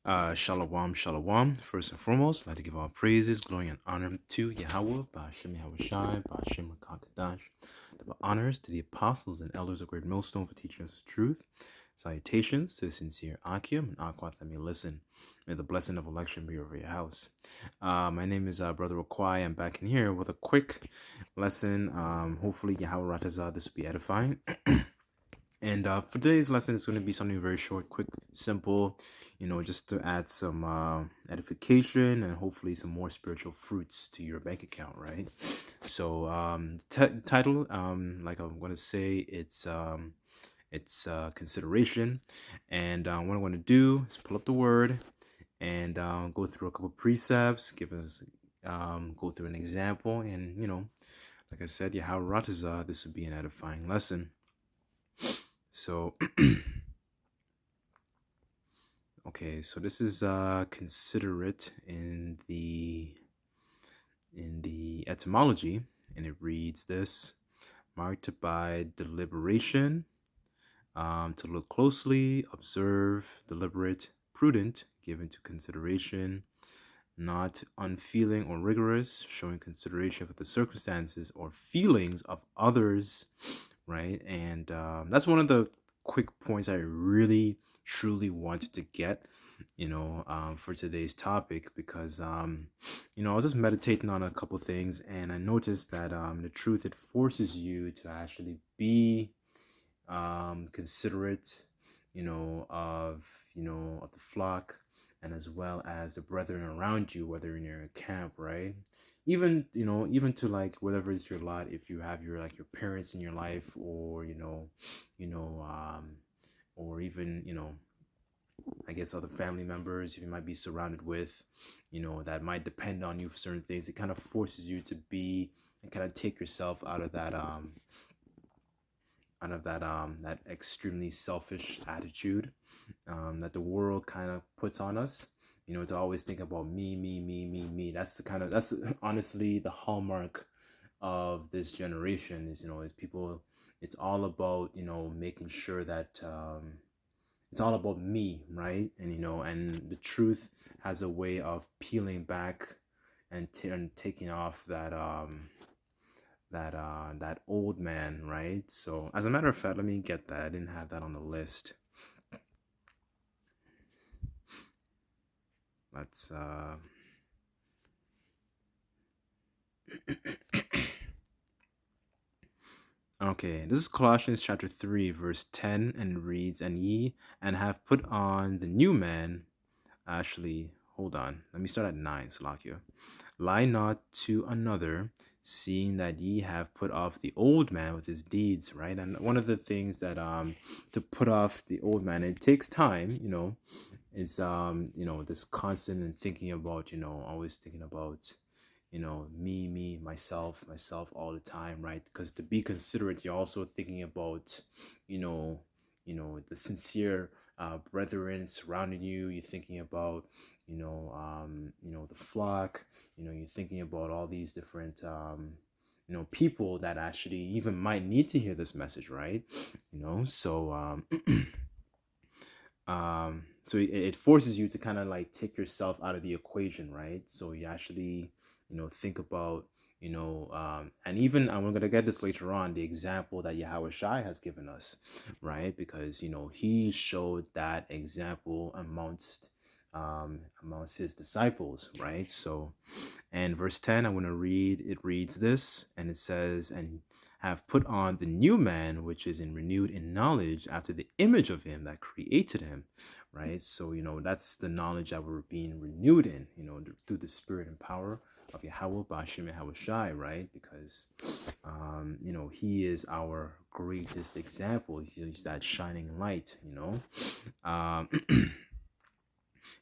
Shalom, shalom. First and foremost, I'd like to give all praises, glory, and honor to Yahweh, Ba'ashem Yahweh Shai, Ba'ashem Rakakadash. The honors to the apostles and elders of Great Millstone for teaching us the truth. Salutations to the sincere Akim and Akwat that may listen. May the blessing of election be over your house. My name is Brother Rakwai. I'm back in here with a quick lesson. Hopefully, Yahweh Ratazah, this will be edifying. And for today's lesson, it's going to be something very short, quick, simple, just to add some edification and hopefully some more spiritual fruits to your bank account, right? So the title, like I'm going to say, it's consideration. And what I'm going to do is pull up the word and go through a couple precepts, go through an example, and like I said, Yahweh Ratazah, this would be an edifying lesson. So, okay, so this is considerate in the etymology, and it reads this: marked by deliberation, to look closely, observe, deliberate, prudent, given to consideration, not unfeeling or rigorous, showing consideration for the circumstances or feelings of others, right? And that's one of the quick points I really truly wanted to get, for today's topic, because I was just meditating on a couple things, and I noticed that the truth, it forces you to actually be considerate, of the flock, and as well as the brethren around you, whether in your camp, right? Even to like whatever is your lot, if you have your parents in your life, or or even I guess other family members you might be surrounded with, that might depend on you for certain things. It kind of forces you to be and kind of take yourself out of that extremely selfish attitude that the world kind of puts on us, to always think about me, me, me, me, me. That's honestly the hallmark of this generation. Is people, it's all about making sure that it's all about me, right? And the truth has a way of peeling back and taking off that old man, right? So as a matter of fact, let me get that. I didn't have that on the list. Let's okay, this is Colossians chapter 3 verse 10, and it reads, and ye and have put on the new man. Actually, hold on, let me start at 9. Salakia. Lie not to another, seeing that ye have put off the old man with his deeds, right? And one of the things that to put off the old man, it takes time, is this constant and thinking about, always thinking about me, myself all the time, right? Because to be considerate, you're also thinking about the sincere brethren surrounding you. You're thinking about the flock. You're thinking about all these different people that actually even might need to hear this message, right? So so it forces you to kind of like take yourself out of the equation, right? So you actually think about and even I'm going to get this later on, the example that Yahweh Shai has given us, right? Because he showed that example amongst his disciples, right? So, and verse 10, I'm going to read, it reads this, and it says, and have put on the new man, which is renewed in knowledge after the image of him that created him, right? So, that's the knowledge that we're being renewed in, through the spirit and power of Yahweh, Ba'ashem Yahweh Shai, right? Because, he is our greatest example. He's that shining light, Um,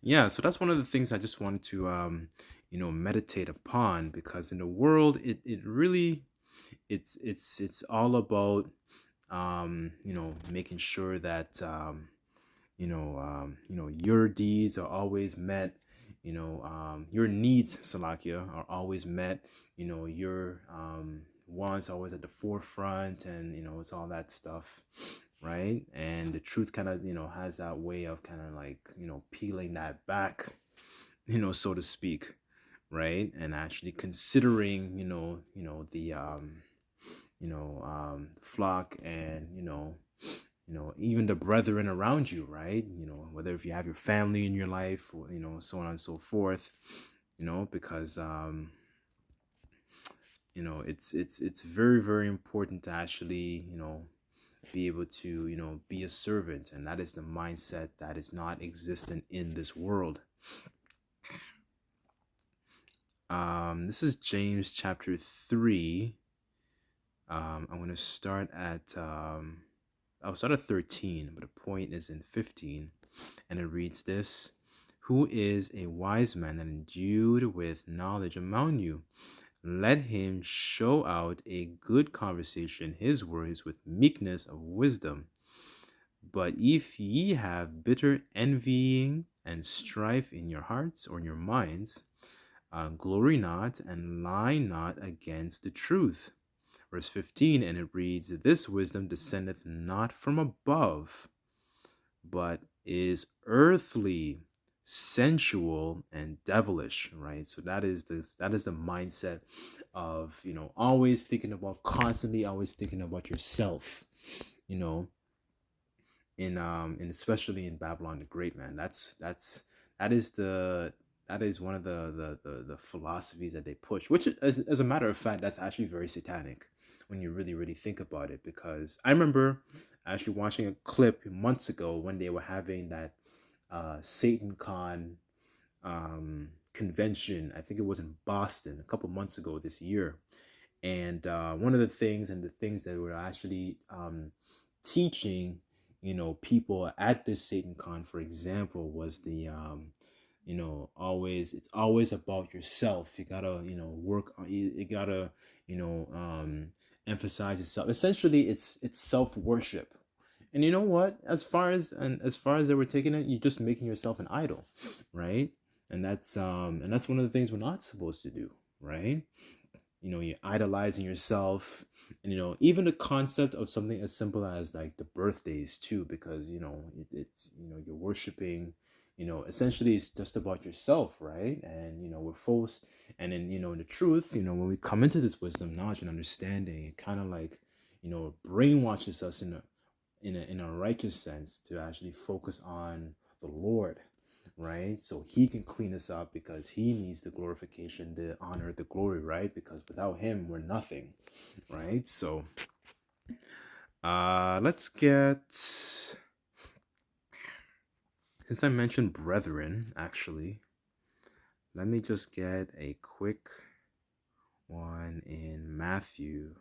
yeah, so that's one of the things I just wanted to, meditate upon, because in the world, it really, it's all about making sure that your deeds are always met, your needs, Salakia, are always met, your wants always at the forefront, and it's all that stuff. right? And the truth kind of, has that way of kind of like, peeling that back, so to speak, right? And actually considering, flock and, even the brethren around you, right? Whether if you have your family in your life, or, so on and so forth, because it's very, very important to actually, be able to, be a servant. And that is the mindset that is not existent in this world. This is James chapter 3. I'm going to start at, I'll start at 13, but the point is in 15. And it reads this: Who is a wise man and endued with knowledge among you? Let him show out a good conversation, his words with meekness of wisdom. But if ye have bitter envying and strife in your hearts or in your minds, glory not and lie not against the truth. Verse 15, and it reads, This wisdom descendeth not from above, but is earthly, sensual, and devilish, right? So that is the mindset of, always thinking about, constantly always thinking about yourself, you know, and especially in Babylon the Great, man. That is the that is one of the philosophies that they push, which as a matter of fact, that's actually very satanic when you really, really think about it. Because I remember actually watching a clip months ago when they were having that Satan Con convention. I think it was in Boston a couple months ago this year. And one of the things, and the things that were actually teaching, people at this Satan Con, for example, was the always, it's always about yourself. You gotta, work on, you gotta, emphasize yourself. Essentially, it's self worship. And you know what? As far as they were taking it, you're just making yourself an idol, right? And that's one of the things we're not supposed to do, right? You're idolizing yourself. And even the concept of something as simple as like the birthdays too, because it's you're worshiping, essentially it's just about yourself, right? And we're forced. And then in the truth, when we come into this wisdom, knowledge, and understanding, it kind of like brainwashes us in a righteous sense to actually focus on the Lord, right? So he can clean us up, because he needs the glorification, the honor, the glory, right? Because without him, we're nothing, right? So let's get, since I mentioned brethren, actually, let me just get a quick one in Matthew.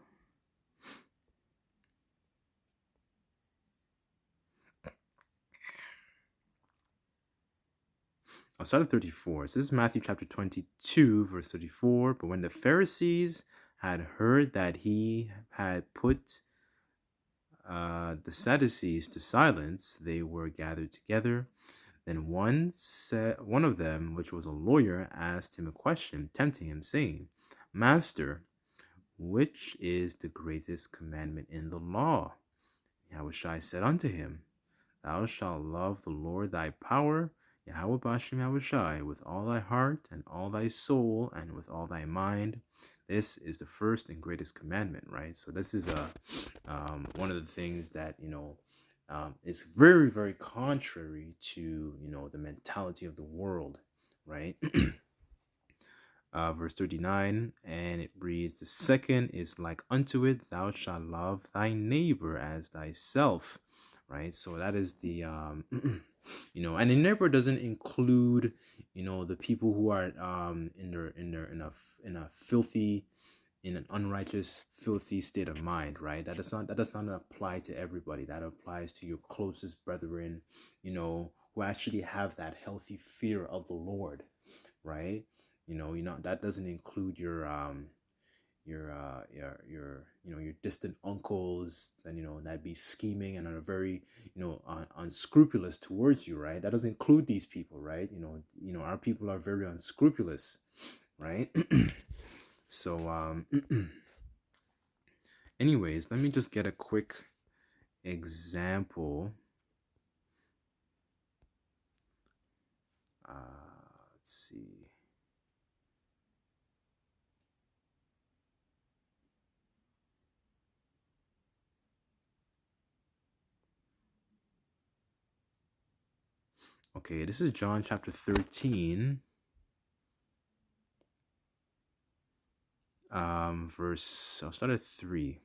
I'll start at 34. So this is Matthew chapter 22, verse 34. But when the Pharisees had heard that he had put the Sadducees to silence, they were gathered together. Then one of them, which was a lawyer, asked him a question, tempting him, saying, Master, which is the greatest commandment in the law? Yahushua said unto him, Thou shalt love the Lord thy power, Yahweh Bashem Yahushai, with all thy heart and all thy soul and with all thy mind. This is the first and greatest commandment, right? So this is one of the things that is very, very contrary to the mentality of the world, right? Verse 39, and it reads, The second is like unto it, thou shalt love thy neighbor as thyself, right? So that is the and the neighbor doesn't include the people who are in a filthy, in an unrighteous, filthy state of mind, right? That does not apply to everybody. That applies to your closest brethren, who actually have that healthy fear of the Lord, right? That doesn't include your distant uncles, and that be scheming and are very unscrupulous towards you, right? That doesn't include these people, right? Our people are very unscrupulous, right? So anyways, let me just get a quick example. Let's see. Okay, this is John chapter 13, I'll start at 3.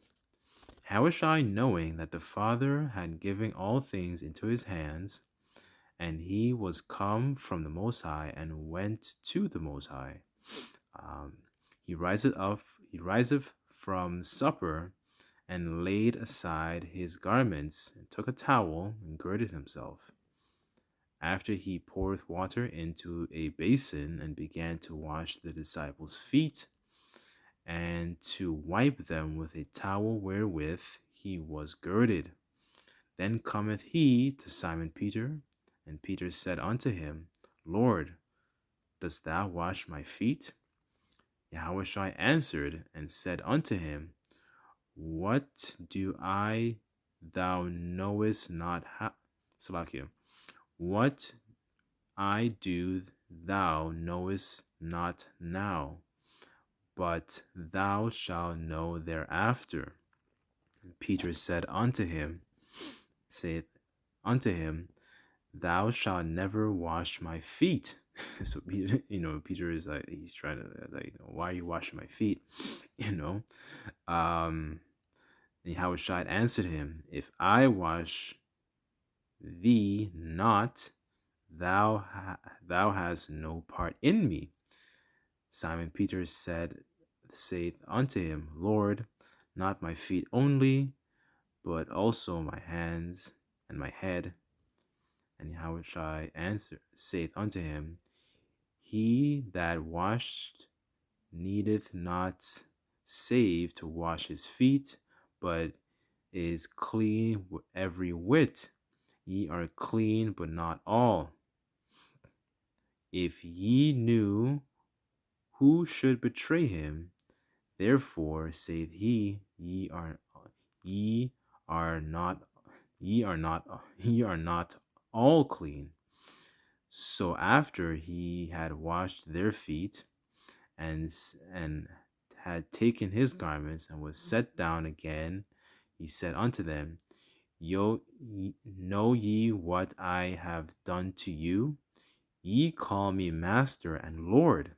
How was I, knowing that the Father had given all things into his hands, and he was come from the Most High and went to the Most High? Um, he riseth from supper, and laid aside his garments, and took a towel, and girded himself. After he poured water into a basin, and began to wash the disciples' feet, and to wipe them with a towel wherewith he was girded. Then cometh he to Simon Peter, and Peter said unto him, Lord, dost thou wash my feet? Yahushua answered and said unto him, What do I thou knowest not how? Salakia. What I do thou knowest not now, but thou shalt know thereafter. And Peter said saith unto him, Thou shalt never wash my feet. So Peter, Peter is like, he's trying to why are you washing my feet? You know, and Yahushua answered him, If I wash thee not, thou hast no part in me. Simon Peter saith unto him, Lord, not my feet only, but also my hands and my head. And Yahushua saith unto him, He that washed needeth not save to wash his feet, but is clean every whit. Ye are clean, but not all. If ye knew who should betray him, therefore saith he, ye are not all clean. So after he had washed their feet, and had taken his garments, and was set down again, he said unto them, know ye what I have done to you? Ye call me Master and Lord,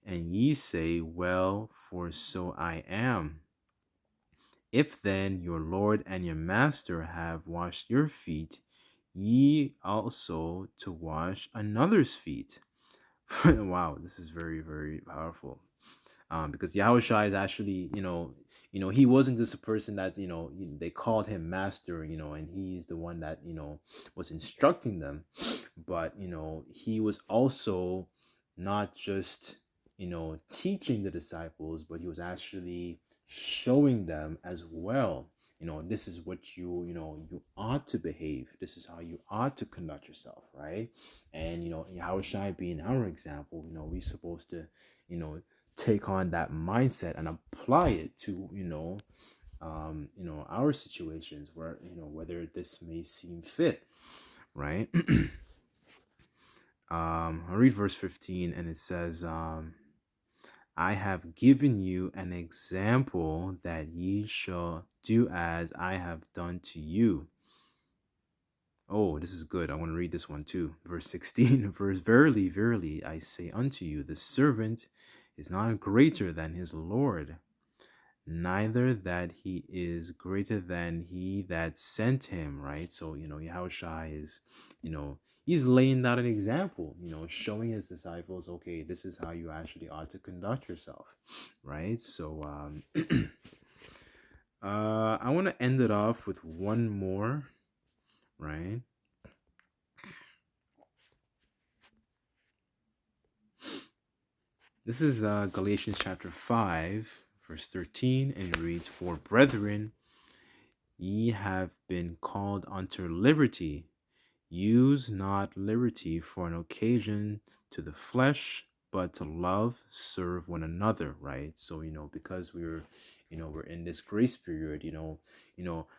and ye say, Well, for so I am. If then your Lord and your Master have washed your feet, ye also to wash another's feet. Wow, this is very, very powerful. Because Yahushua is actually, he wasn't just a person that, they called him master, and he's the one that, was instructing them. But, he was also not just, teaching the disciples, but he was actually showing them as well. This is what you ought to behave. This is how you ought to conduct yourself, right? And, Yahushua being our example, we're supposed to, take on that mindset and apply it to our situations where whether this may seem fit, right? I'll read verse 15, and it says, I have given you an example that ye shall do as I have done to you. Oh, this is good. I want to read this one too. Verse 16, verily, verily, I say unto you, the servant is not greater than his Lord, neither that he is greater than he that sent him, right? So, Yahushua is, he's laying out an example, showing his disciples, okay, this is how you actually ought to conduct yourself, right? So, I want to end it off with one more, right? This is Galatians chapter 5, verse 13, and it reads, For brethren, ye have been called unto liberty. Use not liberty for an occasion to the flesh, but to love, serve one another, right? So, because we're in this grace period,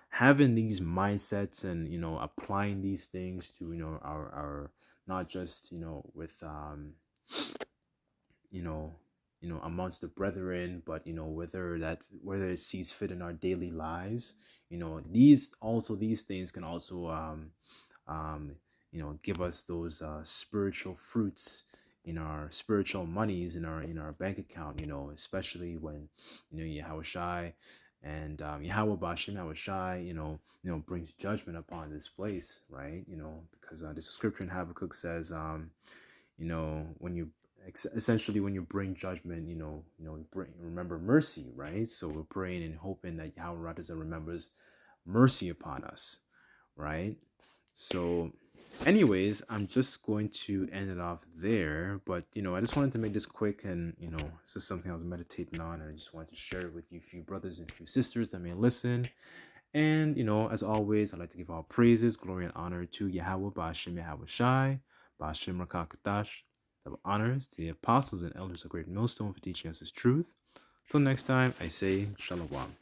having these mindsets and, applying these things to, our not just, with, you know, amongst the brethren, but, whether it sees fit in our daily lives, these things can also, um, give us those spiritual fruits in our spiritual monies in our bank account. Especially when Yahweh Shai and Yahweh Bashim Yahweh Shai, brings judgment upon this place, right? Because the scripture in Habakkuk says, when you essentially when you bring judgment, remember mercy, right? So we're praying and hoping that Yahweh Ratazah remembers mercy upon us, right? So, anyways, I'm just going to end it off there. But, I just wanted to make this quick, and, this is something I was meditating on, and I just wanted to share it with you, few brothers and few sisters that may listen. And, as always, I'd like to give all praises, glory, and honor to Yahweh, Ba'ashem Yahweh Shai, Ba'ashem Rakakadash, double honors to the apostles and elders of Great Millstone for teaching us his truth. Till next time, I say Shalom.